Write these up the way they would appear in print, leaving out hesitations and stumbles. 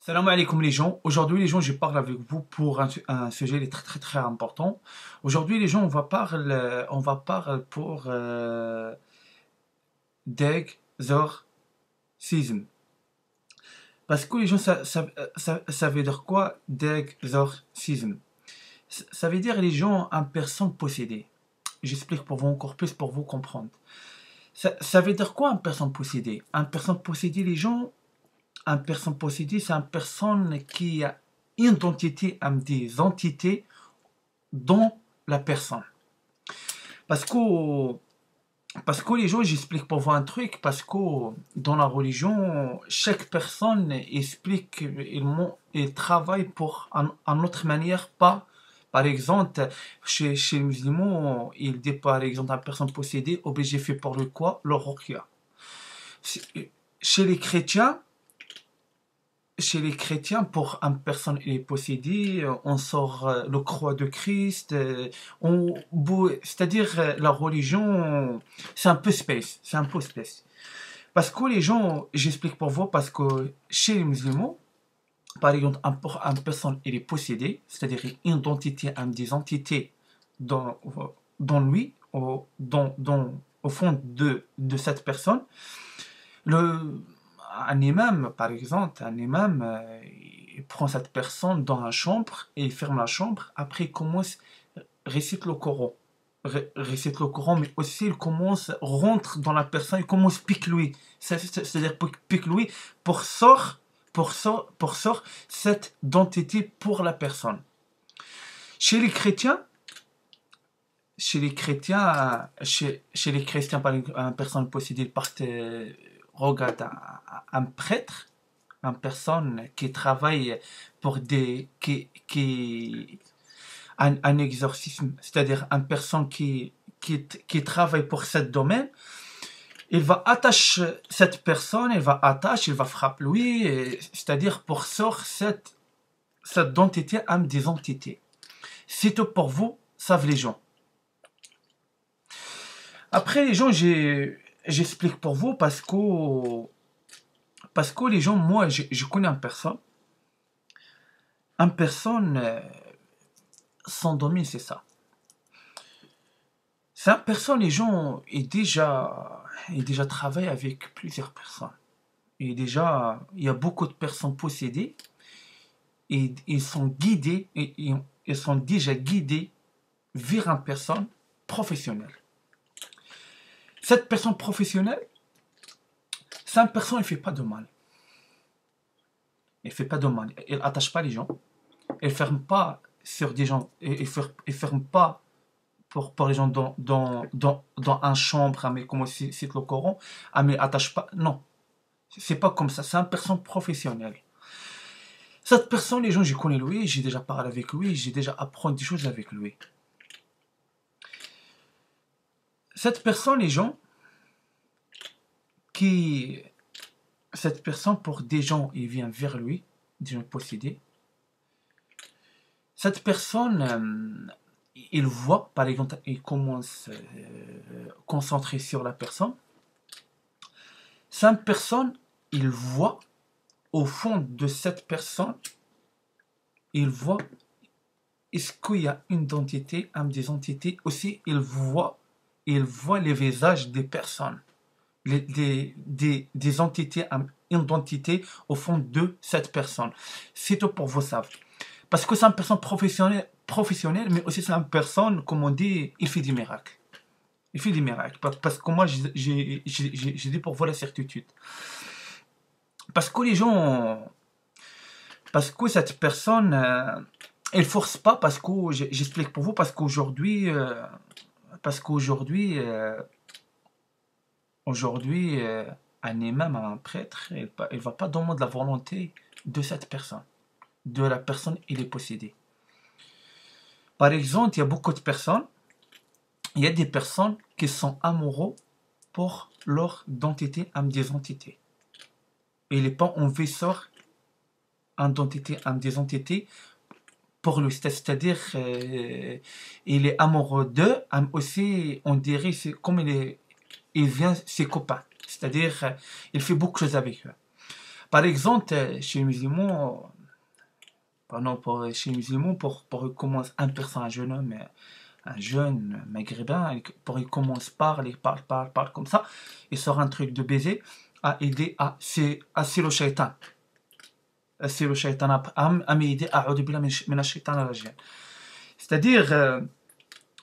Salam alaikum les gens. Aujourd'hui les gens, je parle avec vous pour un sujet très important. Aujourd'hui les gens, on va parler pour Deg Zor Season. Parce que les gens, ça veut dire quoi Deg Zor Season? Ça veut dire les gens en personne possédée. J'explique pour vous encore plus pour vous comprendre. Ça veut dire quoi en personne possédée? En personne possédée, les gens, une personne possédée, c'est une personne qui a une identité, des entités dans la personne. Parce que, parce que les gens, j'explique pour vous un truc, parce que dans la religion, chaque personne explique, il travaille pour une autre manière, pas. Par exemple, chez les musulmans, il dit par exemple, une personne possédée, obligé fait pour le quoi? Le ruqya. Chez les chrétiens, pour une personne est possédée, on sort le croix de Christ, c'est-à-dire la religion, c'est un peu space, Parce que les gens, j'explique pour vous, parce que chez les musulmans, par exemple, une personne elle est possédée, c'est-à-dire une identité, des entités dans, dans lui, au fond de cette personne. Un imam, par exemple, il prend cette personne dans la chambre et il ferme la chambre. Après, il commence récite le Coran. Récite le Coran, mais aussi il commence, rentre dans la personne, il commence pique lui. C'est-à-dire pique lui pour sort cette identité pour la personne. Chez les chrétiens, par exemple, une personne possédée par regarde un prêtre, une personne qui travaille pour un exorcisme, c'est-à-dire une personne qui travaille pour ce domaine. Il va attacher cette personne, il va frapper lui, c'est-à-dire pour sortir cette identité à des entités. C'est tout pour vous, savent les gens. Après les gens, j'explique pour vous parce que les gens, moi, je connais une personne, son domaine, c'est ça. Cette personne, les gens, il déjà travaillé avec plusieurs personnes. Et déjà, il y a beaucoup de personnes possédées et ils sont guidés, ils sont déjà guidés vers une personne professionnelle. Cette personne professionnelle, cette personne, elle ne fait pas de mal. Elle fait pas de mal. Elle attache pas les gens. Elle ferme pas sur des gens. Elle ferme pas pour les gens dans un chambre, mais comme cite le Coran, mais attache pas. Non, c'est pas comme ça. C'est une personne professionnelle. Cette personne, les gens, je connais lui, j'ai déjà parlé avec lui, j'ai déjà appris des choses avec lui. Cette personne, les gens, cette personne, pour des gens, il vient vers lui, des gens possédés. Cette personne, il voit, par exemple, il commence à concentrer sur la personne. Cette personne, il voit, au fond de cette personne, il voit, est-ce qu'il y a une identité, des entités. Aussi, il voit les visages des personnes. Des entités, une identité au fond de cette personne. C'est tout pour vous savoir. Parce que c'est une personne professionnelle, mais aussi c'est une personne, comme on dit, il fait des miracles. Il fait des miracles. Parce que moi, j'ai dit pour vous la certitude. Parce que les gens... Parce que cette personne, elle force pas, parce que, j'explique pour vous, parce qu'aujourd'hui, un imam, un prêtre, il ne va pas demander la volonté de cette personne, de la personne il est possédée. Par exemple, il y a beaucoup de personnes, il y a des personnes qui sont amoureux pour leur identité, des entités. Et il n'est pas en vaisseau d'identité, des entités pour lui, c'est-à-dire il est amoureux d'eux, aussi on dirait comme il vient ses copains. C'est-à-dire, il fait beaucoup de choses avec eux. Par exemple, chez les musulmans, pardon, chez les musulmans, pour commencer un personne, un jeune homme, un jeune maghrébin, pour il commence parle comme ça, il sort un truc de baiser, il dit, c'est le shaitan. C'est le shaitan a m'aider à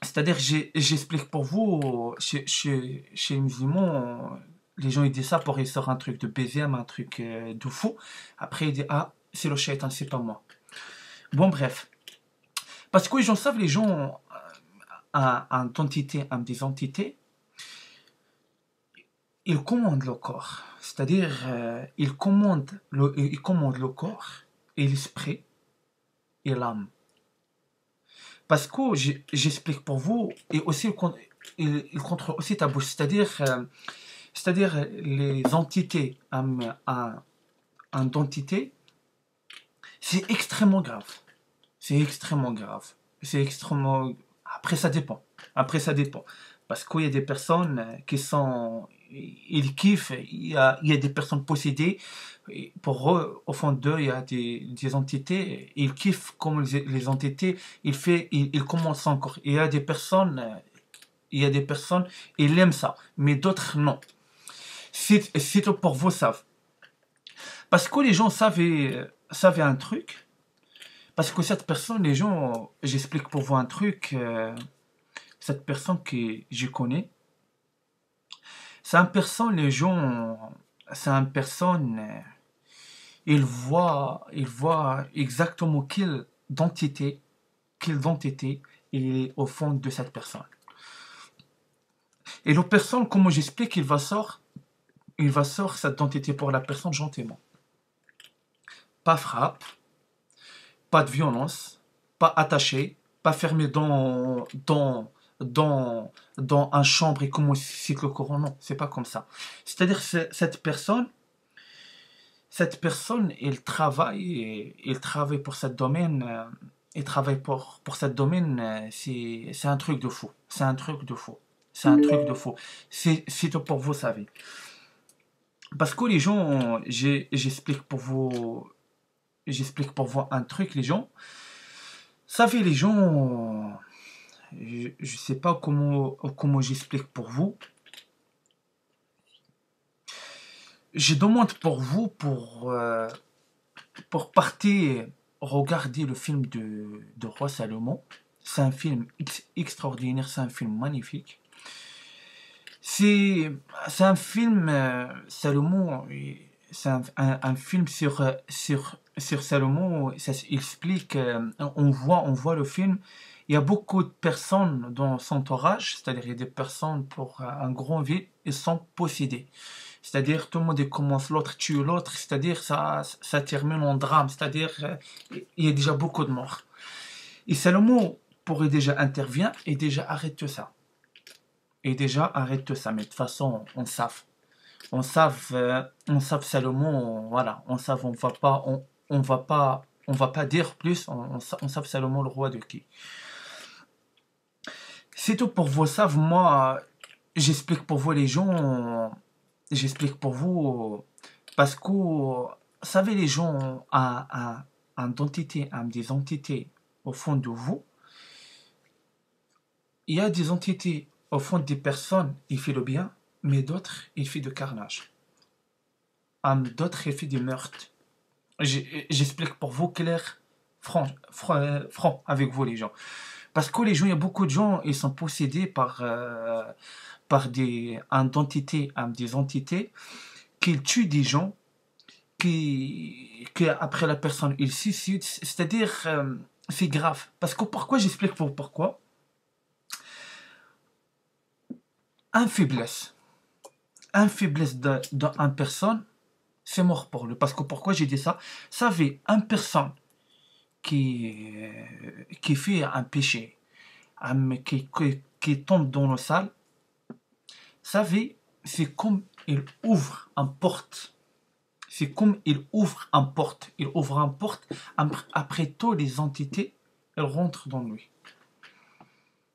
c'est-à-dire, j'explique pour vous, chez les musulmans, les gens ils disent ça pour ils sortent un truc de baiser, un truc de fou. Après, ils disent, c'est le shaitan, c'est pas moi. Bon, bref. Parce que les gens savent, les gens, des entités, ils commandent le corps. C'est-à-dire, ils commandent le corps et l'esprit et l'âme. Parce que j'explique pour vous, et aussi il contrôle aussi ta bouche, c'est-à-dire les entités en entité, c'est extrêmement grave. C'est extrêmement grave. C'est extrêmement. Après, ça dépend. Après, ça dépend. Parce qu'il y a des personnes qui sont. Ils kiffent. Il y a des personnes possédées. Pour eux, au fond d'eux, il y a des entités. Ils kiffent comme les entités. Ils commencent encore. Il y a des personnes. Ils aiment ça. Mais d'autres, non. C'est tout pour vous, savent. Parce que les gens savaient un truc. Parce que cette personne, les gens, j'explique pour vous un truc, cette personne que je connais, c'est une personne, les gens, c'est une personne, il voit exactement quelle identité est au fond de cette personne. Et la personne, comme j'explique, il va sortir cette identité pour la personne gentiment. Pas frappe, pas de violence, pas attaché, pas fermé dans un chambre et comment cite le Coran. Non, c'est pas comme ça. C'est-à-dire cette personne, il travaille pour ce domaine. Il travaille pour ce domaine. C'est un truc de fou. C'est un truc de fou. C'est un truc de fou. C'est tout pour vous, savez. Parce que les gens, j'explique pour vous un truc, les gens. Savez, les gens, je sais pas comment j'explique pour vous. Je demande pour vous pour partir regarder le film de Roi Salomon. C'est un film extraordinaire, c'est un film magnifique. C'est un film Salomon, c'est un film sur Salomon. Ça explique, on voit le film. Il y a beaucoup de personnes dans son entourage, c'est-à-dire il y a des personnes pour un grand ville, ils sont possédés. C'est-à-dire tout le monde commence, l'autre tue l'autre, c'est-à-dire ça termine en drame, c'est-à-dire il y a déjà beaucoup de morts. Et Salomon pourrait déjà intervient et déjà arrête tout ça. Mais de toute façon, on savent Salomon, voilà, on va pas dire plus, on savent Salomon le roi de qui. C'est tout pour vous, savent, moi, j'explique pour vous les gens, j'explique pour vous, parce que, vous savez, les gens, des entités au fond de vous, il y a des entités au fond des personnes, il fait le bien, mais d'autres, il fait de carnage. D'autres, il fait du meurtre. J'explique pour vous clair, franc avec vous les gens. Parce que les gens, il y a beaucoup de gens, ils sont possédés par des entités qui tuent des gens, qui après la personne, ils suicident. C'est-à-dire, c'est grave. Parce que pourquoi j'explique pour pourquoi? Un faiblesse d'une personne, c'est mort pour lui. Parce que pourquoi j'ai dit ça? Savez, une personne qui fait un péché, qui tombe dans le sale, savez, c'est comme il ouvre une porte. C'est comme il ouvre une porte. Il ouvre une porte, après tout, les entités, elles rentrent dans lui.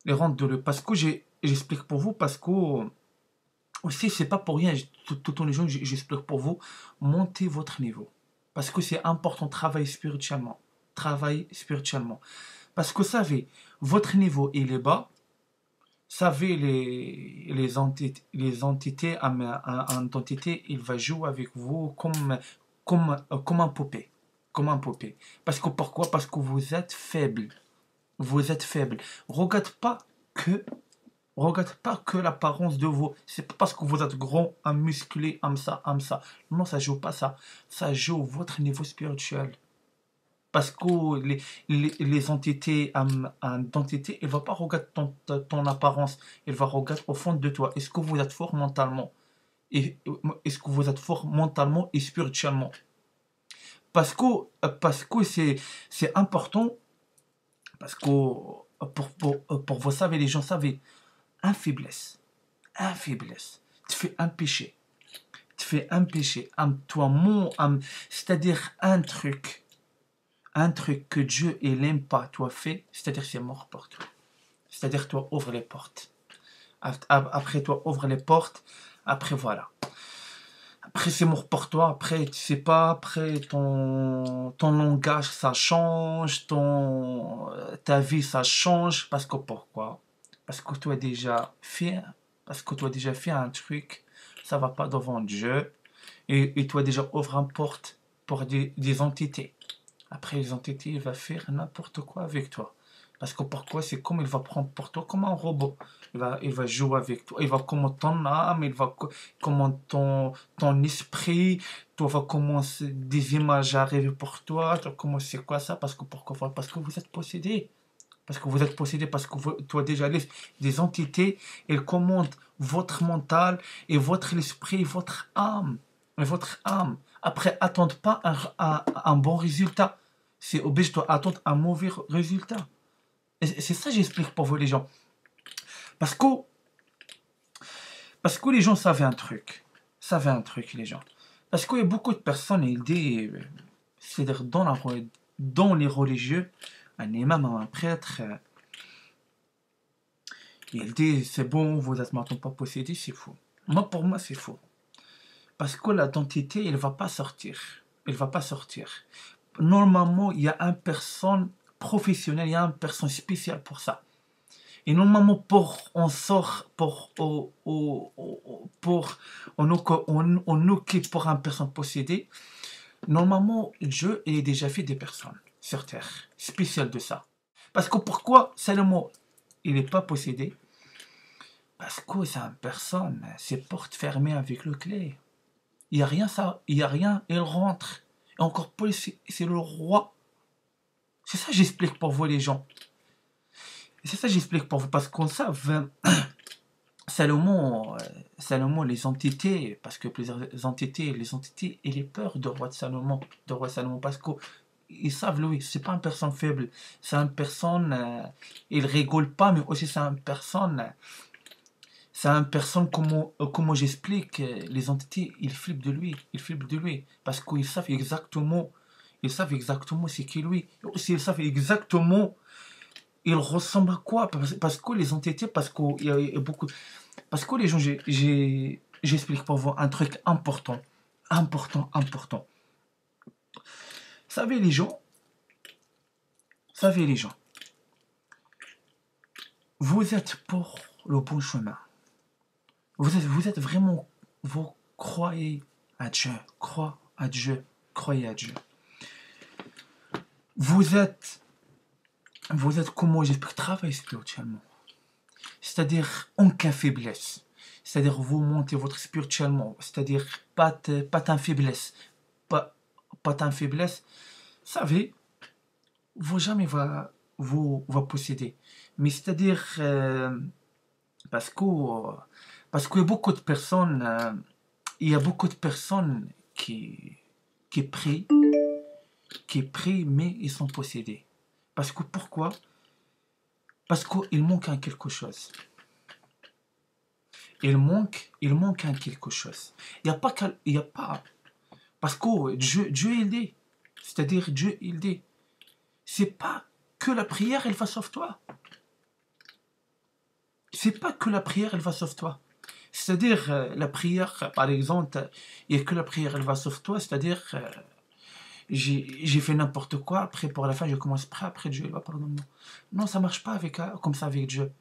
Elles rentrent dans lui. Parce que j'explique pour vous, parce que Aussi, c'est pas pour rien, tout les gens, j'explique pour vous, montez votre niveau. Parce que c'est important, travailler spirituellement. Travailler spirituellement. Parce que, vous savez, votre niveau, il est bas. Vous savez, les entités, une entité, il va jouer avec vous comme un poupée. Comme un poupée. Parce que pourquoi? Parce que vous êtes faible. Vous êtes faible. Regarde pas que Regarde pas que l'apparence de vous. C'est pas parce que vous êtes grand, un musclé, un ça. Non, ça joue pas ça. Ça joue votre niveau spirituel. Parce que les entités, d'entité, elle va pas regarder ton apparence. Elle va regarder au fond de toi. Est-ce que vous êtes fort mentalement? Est-ce que vous êtes fort mentalement et spirituellement? Parce que c'est important. Parce que pour vous savez, les gens savent, un faiblesse. Un faiblesse. Tu fais un péché. Tu fais un péché. C'est-à-dire un truc que Dieu il n'aime pas, toi fait, c'est-à-dire c'est mort pour toi. C'est-à-dire toi ouvre les portes. Après toi ouvre les portes. Après voilà. Après c'est mort pour toi. Après tu sais pas. Après ton langage ça change. Ta vie ça change. Parce que pourquoi? Parce que tu as déjà fait. Parce que tu as déjà fait un truc. Ça va pas devant Dieu. Et tu as déjà ouvert une porte pour des entités. Après, les entités, il va faire n'importe quoi avec toi. Parce que pourquoi? C'est comme il va prendre pour toi comme un robot. Il va jouer avec toi. Il va comment ton âme, comment ton esprit. Tu vas commencer des images arriver pour toi. Tu vas commencer c'est quoi ça? Parce que pourquoi? Parce que vous êtes possédé. Parce que vous êtes possédé, parce que toi déjà des entités, elles commandent votre mental et votre esprit, votre âme. Et votre âme. Après, attendre pas un bon résultat. C'est obligé de attendre un mauvais résultat. Et c'est ça que j'explique pour vous les gens. Parce que, parce que les gens savaient un truc. Savaient un truc les gens. Parce qu'il y a beaucoup de personnes, ils disent, c'est-à-dire dans les religieux, un imam, un prêtre, il dit c'est bon, vous êtes maintenant pas possédé, c'est faux. Moi, pour moi, c'est faux. Parce que l'identité, elle va pas sortir. Elle va pas sortir. Normalement, il y a une personne professionnelle, il y a une personne spéciale pour ça. Et normalement, on occupe pour une personne possédée, normalement, Dieu est déjà fait des personnes sur terre, spéciales de ça. Parce que pourquoi Salomon, il n'est pas possédé? Parce que c'est une personne, c'est porte fermée avec le clé. Il n'y a rien, ça, il n'y a rien, il rentre. Et encore plus, c'est le roi. C'est ça que j'explique pour vous, les gens. C'est ça que j'explique pour vous, parce qu'on sait, Salomon, les entités, parce que plusieurs entités, les entités, il est peur de roi Salomon, parce qu'ils savent, lui, c'est pas une personne faible, c'est une personne, il rigole pas, mais aussi c'est une personne, comment j'explique, les entités, ils flippent de lui, parce qu'ils savent exactement, c'est qui lui, aussi ils savent exactement, il ressemble à quoi, parce que les entités, parce qu'il y a beaucoup, parce que les gens, j'explique pour vous un truc important, important. Savez les gens, vous êtes pour le bon chemin. Vous êtes vraiment, vous croyez à Dieu, croyez à Dieu. Vous êtes comment j'explique, travail spirituellement. C'est-à-dire en cas faiblesse. C'est-à-dire vous montez votre spirituellement. C'est-à-dire pas de faiblesse. Pas de faiblesse. Vous savez, vous jamais vous posséder. Mais c'est-à-dire parce que il y a beaucoup de personnes, qui prient, mais ils sont possédés. Parce que pourquoi? Parce qu'il manque à quelque chose. Il manque à quelque chose. Il n'y a pas. Parce que Dieu il dit. C'est-à-dire Dieu il dit. C'est pas que la prière elle va sauver toi. C'est pas que la prière elle va sauver toi. C'est-à-dire, la prière, par exemple, il n'y a que la prière, elle va sauver toi. C'est-à-dire, j'ai fait n'importe quoi, après pour la fin, je commence prêt, après Dieu, il va pardonner. Non, ça marche pas avec, comme ça avec Dieu.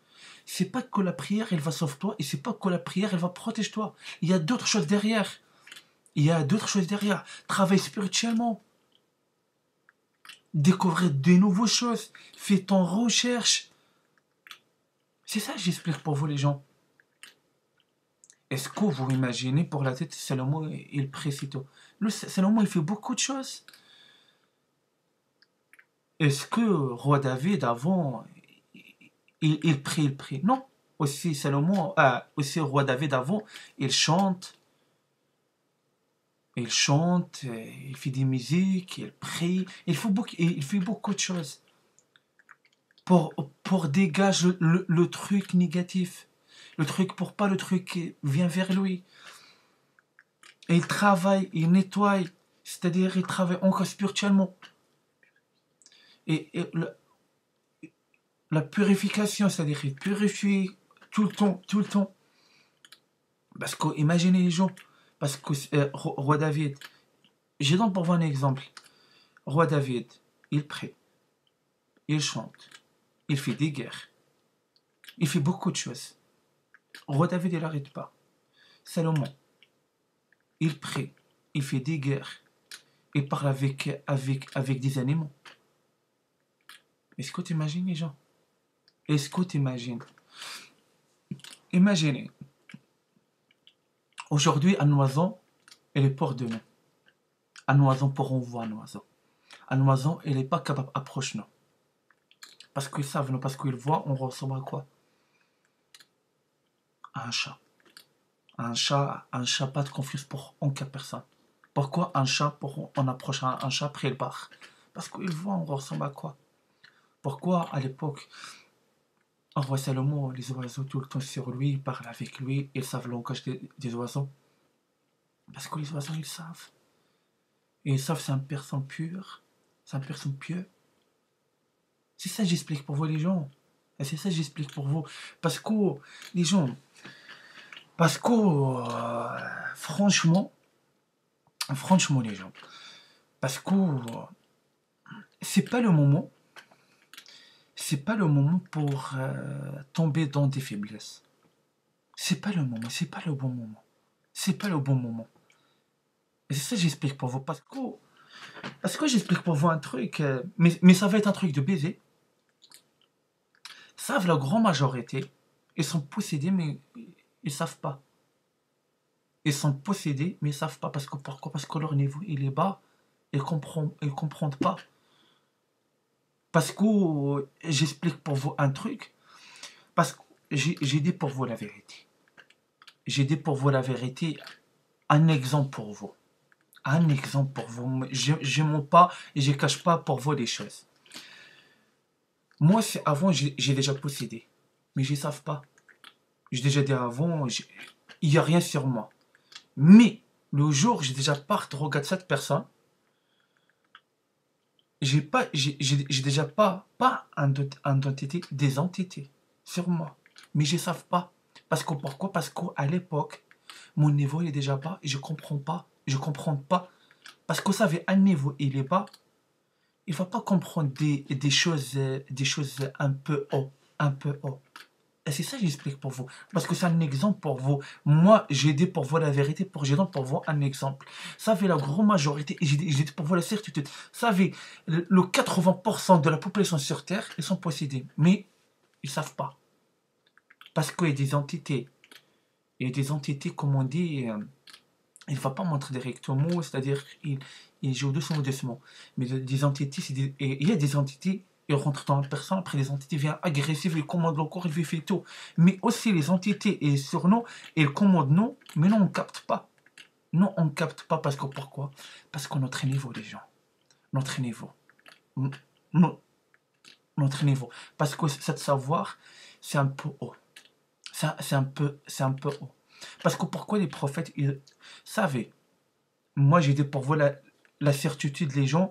C'est pas que la prière, elle va sauver toi, et c'est pas que la prière, elle va protéger toi. Il y a d'autres choses derrière. Il y a d'autres choses derrière. Travaille spirituellement. Découvrir de nouvelles choses. Fais ton recherche. C'est ça que j'explique pour vous, les gens. Est-ce que vous imaginez pour la tête, Salomon, il prie si tôt. Salomon, il fait beaucoup de choses. Est-ce que roi David, avant, il prie. Non. Aussi, Salomon, aussi roi David, avant, il chante. Il chante, il fait des musiques, il prie. Il fait beaucoup de choses pour dégager le truc négatif. Le truc pour pas le truc qui vient vers lui. Et il travaille, il nettoie. C'est-à-dire, il travaille encore spirituellement. Et la purification, c'est-à-dire qu'il purifie tout le temps. Parce que, imaginez les gens, parce que roi David, j'ai donc pour vous un exemple. Roi David, il prie, il chante, il fait des guerres, il fait beaucoup de choses. Roi David, il n'arrête pas. Salomon, il prie, il fait des guerres, il parle avec des animaux. Est-ce que tu imagines les gens? Est-ce que tu imagines? Imaginez, aujourd'hui, un oiseau, il est pour demain. Un oiseau pour on voit un oiseau. Un oiseau, il n'est pas capable d'approcher nous. Parce qu'ils savent, nous, parce qu'ils voient, on ressemble à quoi? À un chat. Un chat, pas de confiance pour aucun personne. Pourquoi un chat, pour on approche un chat, après il part? Parce qu'ils voient, on ressemble à quoi? Pourquoi, à l'époque, on roi Salomon, les oiseaux tout le temps sur lui, ils parlent avec lui, ils savent le langage des oiseaux? Parce que les oiseaux, ils savent. Et ils savent, c'est une personne pure, c'est une personne pieuse. C'est ça que j'explique pour vous, les gens. Et c'est ça que j'explique pour vous. Parce que, les gens, parce que, franchement, les gens, parce que c'est pas le moment, c'est pas le moment pour tomber dans des faiblesses. C'est pas le moment, c'est pas le bon moment. C'est pas le bon moment. Et c'est ça que j'explique pour vous. Parce que j'explique pour vous un truc, mais ça va être un truc de baiser. Savent la grande majorité, ils sont possédés, mais ils savent pas. Ils sont possédés, mais ils savent pas. Pourquoi? Parce que leur niveau, il est bas. Ils comprennent pas. Parce que j'explique pour vous un truc. Parce que j'ai dit pour vous la vérité. J'ai dit pour vous la vérité. Un exemple pour vous. Un exemple pour vous. Je mens pas et je cache pas pour vous les choses. Moi, avant, j'ai déjà possédé. Mais je ne savent pas. J'ai déjà dit avant, il n'y a rien sur moi. Mais le jour où j'ai déjà part regarder cette personne, j'ai déjà pas une entité, des entités sur moi. Mais je ne savent pas. Pourquoi? Parce qu'à l'époque, mon niveau il est déjà bas et je comprends pas. Je comprends pas. Parce que vous savez, un niveau il est bas, il ne va pas comprendre des choses un peu haut. Un peu haut. Et c'est ça que j'explique pour vous. Parce que c'est un exemple pour vous. Moi, j'ai dit pour vous la vérité, j'ai dit pour vous un exemple. Ça fait la grande majorité, et j'ai dit pour vous la certitude. Ça fait le 80% de la population sur Terre, ils sont possédés. Mais ils ne savent pas. Parce qu'il y a des entités. Il y a des entités, comme on dit, il ne va pas montrer directement, c'est-à-dire il joue doucement. Mais des entités, il y a des entités, ils rentrent dans la personne, après les entités viennent agressives, ils commandent le corps, ils fait tout. Mais aussi les entités et sur nous, ils commandent nous, mais non, on ne capte pas. Non, on ne capte pas pourquoi? Parce que notre niveau, les gens. Notre niveau. Notre niveau. Parce que cette savoir, c'est un peu haut. C'est un peu haut. Parce que pourquoi les prophètes, ils savaient. Moi, j'ai dit pour vous la certitude, les gens.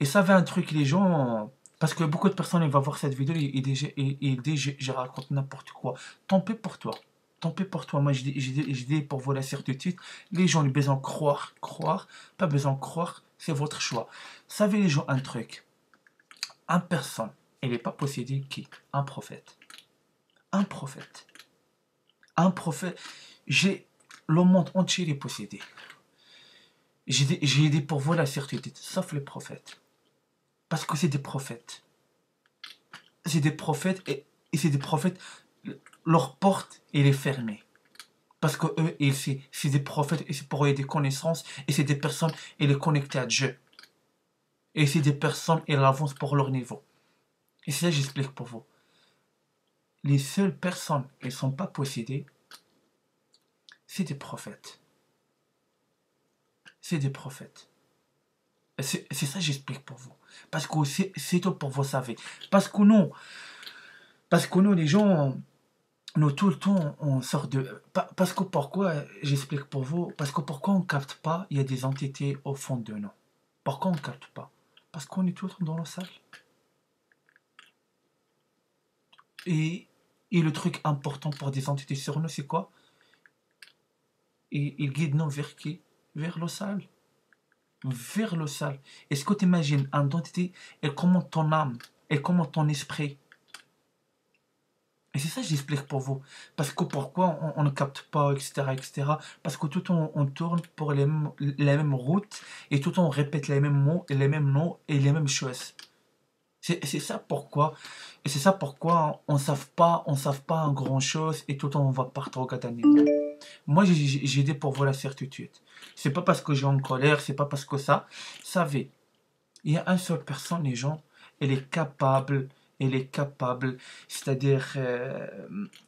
Et ça va un truc, les gens. Parce que beaucoup de personnes, ils vont voir cette vidéo et ils disent, je raconte n'importe quoi. Tant pis pour toi. tant pis pour toi. Moi, je dis pour vous la certitude. Les gens ont besoin de croire, croire. Pas besoin de croire, c'est votre choix. Savez les gens un truc. Un personne, elle n'est pas possédée qui? Un prophète. Un prophète. Un prophète. J'ai le monde entier est possédé. J'ai dit pour vous la certitude, sauf les prophètes. Parce que c'est des prophètes. C'est des prophètes et c'est des prophètes, leur porte elle est fermée. Parce que eux, c'est des prophètes et c'est pour eux des connaissances et c'est des personnes, elles sont connectées à Dieu. Et c'est des personnes, elles avancent pour leur niveau. Et c'est ça que j'explique pour vous. Les seules personnes, elles ne sont pas possédées, c'est des prophètes. C'est des prophètes. C'est ça que j'explique pour vous. Parce que c'est tout pour vous savez. Parce que nous les gens, nous tout le temps, on sort de... Parce que pourquoi, j'explique pour vous, parce que pourquoi on ne capte pas, il y a des entités au fond de nous. Pourquoi on ne capte pas? Parce qu'on est tout le temps dans la salle. Et le truc important pour des entités sur nous, c'est quoi? Et ils guident nous vers qui? Vers le sale. Vers le sale. Est-ce que tu imagines une entité, elle commande ton âme, elle commande ton esprit. Et c'est ça que j'explique pour vous. Parce que pourquoi on ne capte pas, etc., etc. Parce que tout on tourne pour les mêmes routes et tout on répète les mêmes mots, et les mêmes noms et les mêmes choses. C'est ça pourquoi. Et c'est ça pourquoi on ne savent pas un grand chose et tout on va partir au animal. Moi, j'ai dit pour vous la certitude. C'est pas parce que j'ai en colère, c'est pas parce que ça. Savez, il y a une seule personne, les gens, elle est capable, c'est-à-dire,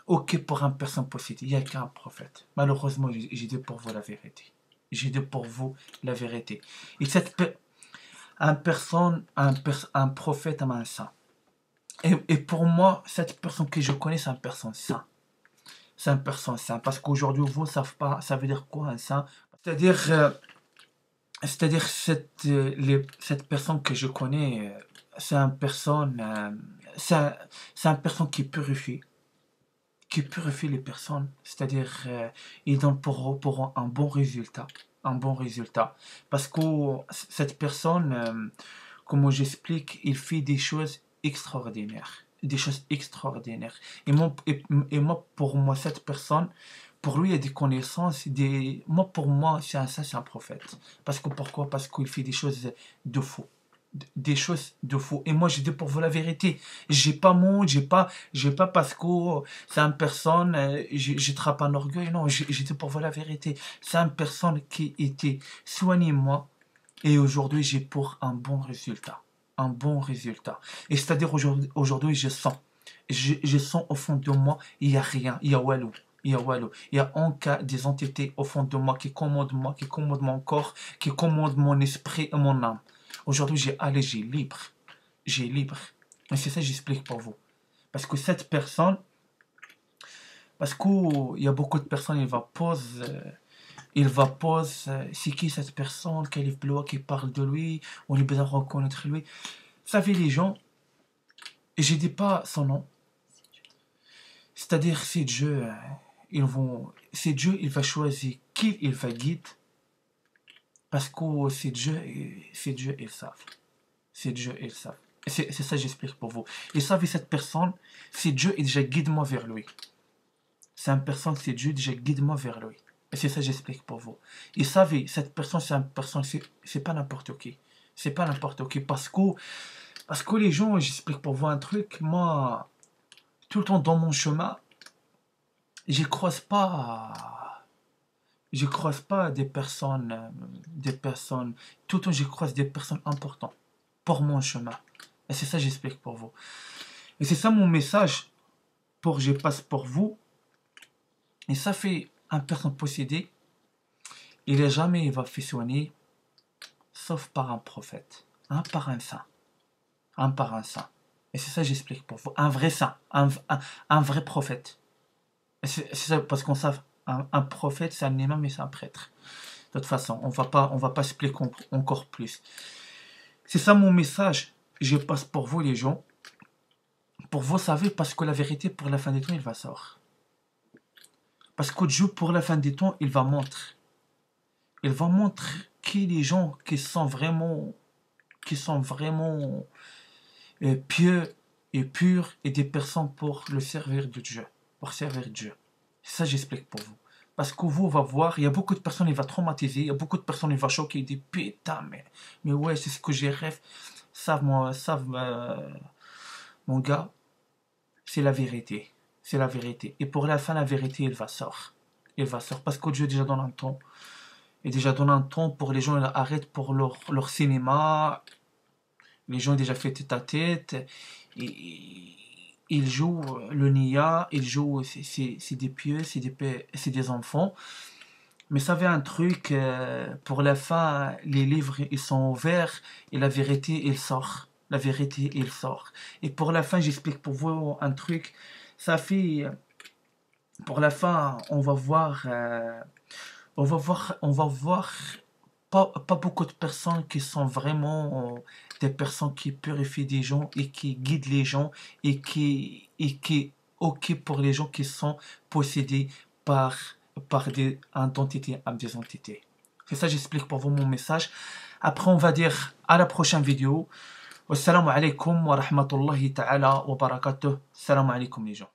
ok pour un personne possédée, il n'y a qu'un prophète. Malheureusement, j'ai dit pour vous la vérité. J'ai dit pour vous la vérité. Et un prophète, un saint. Et pour moi, cette personne que je connais, c'est un personne saint. C'est un personne saint. Parce qu'aujourd'hui, vous ne savez pas, ça veut dire quoi un saint? C'est-à-dire cette personne que je connais, c'est une personne, c'est une personne qui purifie les personnes. C'est-à-dire, il donne pour un bon résultat. Un bon résultat. Parce que cette personne, comme j'explique, il fait des choses extraordinaires. Des choses extraordinaires. Et moi, pour moi, cette personne, pour lui, il y a des connaissances. Moi, pour moi, c'est un prophète. Parce que pourquoi? Parce qu'il fait des choses de faux. Des choses de faux. Et moi, je dis pour vous la vérité. J'ai pas honte, j'ai pas parce que c'est une personne, je trappe un orgueil. Non, j'ai dit pour vous la vérité. C'est une personne qui était soignée moi. Et aujourd'hui, j'ai pour un bon résultat. Un bon résultat. Et c'est-à-dire aujourd'hui, je sens au fond de moi, il n'y a rien. Il y a Walou. Il y a Walou. Il y a en cas des entités au fond de moi, qui commandent mon corps, qui commandent mon esprit et mon âme. Aujourd'hui, j'ai libre. J'ai libre. Et c'est ça que j'explique pour vous. Parce que cette personne, parce qu'il y a beaucoup de personnes, il va poser, c'est qui cette personne, quel livre blois qui parle de lui, on est besoin de reconnaître lui. Vous savez, les gens, et je ne dis pas son nom, c'est-à-dire c'est Dieu, c'est Dieu, il va choisir qui il va guider, parce que c'est Dieu, ils savent. C'est Dieu, ils savent. C'est ça que j'explique pour vous. Et savez, cette personne, c'est Dieu, et déjà guide-moi vers lui. C'est une personne, c'est Dieu, déjà guide-moi vers lui. Et c'est ça que j'explique pour vous. Et savez, cette personne, c'est une personne, c'est pas n'importe qui. C'est pas n'importe qui. Parce que les gens, j'explique pour vous un truc, moi, tout le temps dans mon chemin, je croise pas des personnes, tout le temps je croise des personnes importantes pour mon chemin. Et c'est ça que j'explique pour vous. Et c'est ça mon message pour je passe pour vous. Et ça fait un personne possédée, il n'est jamais il va soigner, sauf par un prophète, par un saint, par un saint. Et c'est ça que j'explique pour vous. Un vrai saint, un vrai prophète. C'est ça parce qu'on sait, un prophète, c'est un imam, mais c'est un prêtre. De toute façon, on va pas expliquer encore plus. C'est ça mon message. Je passe pour vous les gens. Pour vous savez, parce que la vérité pour la fin des temps, il va sortir. Parce que Dieu, pour la fin des temps, il va montrer. Il va montrer qui les gens qui sont vraiment pieux et purs et des personnes pour le servir de Dieu. Pour servir Dieu. Ça, j'explique pour vous. Parce que vous, on va voir, il y a beaucoup de personnes, il va traumatiser, il y a beaucoup de personnes, il va choquer, il dit putain, mais ouais, c'est ce que j'ai rêvé. Mon gars, c'est la vérité. C'est la vérité. Et pour la fin, la vérité, elle va sortir. Elle va sortir. Parce que Dieu déjà donne un temps. Et déjà donne un temps pour les gens, ils arrêtent pour leur cinéma. Les gens ont déjà fait tête à tête. Ils jouent le Nia, ils jouent, c'est des pieux, c'est des enfants. Mais ça savez un truc, pour la fin, les livres, ils sont ouverts et la vérité, il sort. La vérité, il sort. Et pour la fin, j'explique pour vous un truc. Ça fait, pour la fin, on va voir pas beaucoup de personnes qui sont vraiment des personnes qui purifient des gens et qui guident les gens et qui ok pour les gens qui sont possédés par des entités. C'est ça, j'explique pour vous mon message. Après, on va dire à la prochaine vidéo. Wassalamu alaikum wa rahmatullahi ta'ala wa barakatuh. Salam alaikum les gens.